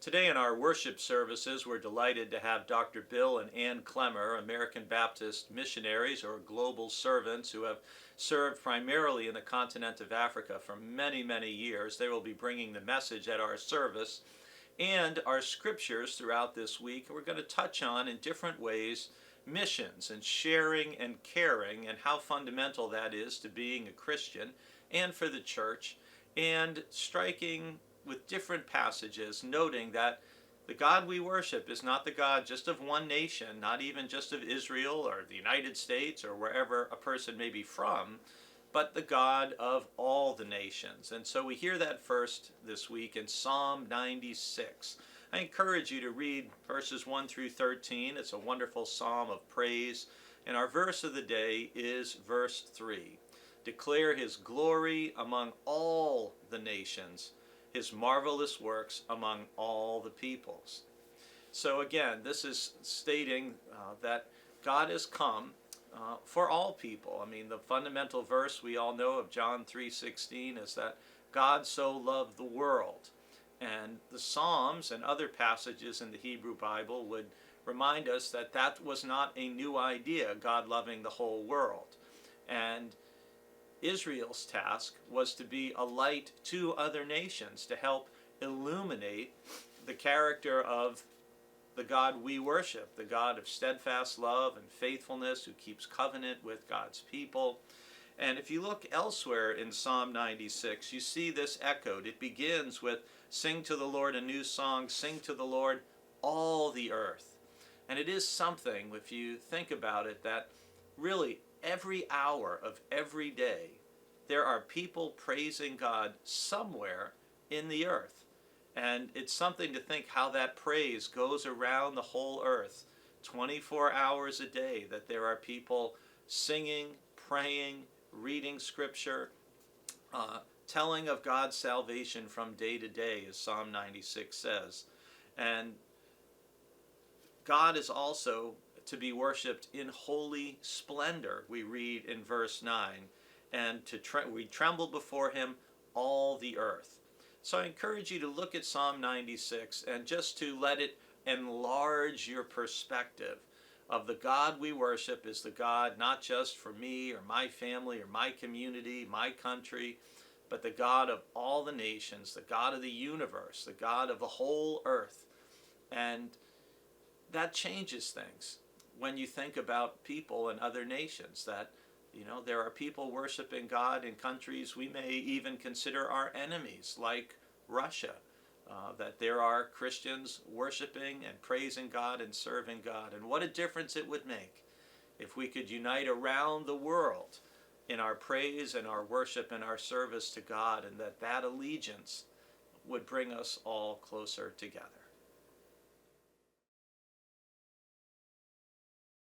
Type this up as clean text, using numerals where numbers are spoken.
Today in our worship services, we're delighted to have Dr. Bill and Ann Clemmer, American Baptist missionaries or global servants who have served primarily in the continent of Africa for many, many years. They will be bringing the message at our service and our scriptures throughout this week. We're going to touch on, in different ways, missions and sharing and caring and how fundamental that is to being a Christian and for the church, and striking with different passages, noting that the God we worship is not the God just of one nation, not even just of Israel or the United States or wherever a person may be from, but the God of all the nations. And so we hear that first this week in Psalm 96. I encourage you to read verses 1 through 13. It's a wonderful psalm of praise. And our verse of the day is verse 3. Declare his glory among all the nations, his marvelous works among all the peoples. So again, this is stating that God has come for all people. I mean, the fundamental verse we all know of John 3:16 is that God so loved the world. And the Psalms and other passages in the Hebrew Bible would remind us that that was not a new idea, God loving the whole world. And Israel's task was to be a light to other nations, to help illuminate the character of the God we worship, the God of steadfast love and faithfulness who keeps covenant with God's people. And if you look elsewhere in Psalm 96, you see this echoed. It begins with, "Sing to the Lord a new song, sing to the Lord all the earth." And it is something, if you think about it, that really every hour of every day, there are people praising God somewhere in the earth. And it's something to think how that praise goes around the whole earth, 24 hours a day, that there are people singing, praying, reading scripture, telling of God's salvation from day to day, as Psalm 96 says. And God is also to be worshipped in holy splendor, we read in verse 9, and we tremble before him all the earth. So I encourage you to look at Psalm 96 and just to let it enlarge your perspective of the God we worship is the God not just for me or my family or my community, my country, but the God of all the nations, the God of the universe, the God of the whole earth. And that changes things when you think about people in other nations, that there are people worshiping God in countries we may even consider our enemies, like Russia, that there are Christians worshiping and praising God and serving God. And what a difference it would make if we could unite around the world in our praise and our worship and our service to God, and that allegiance would bring us all closer together.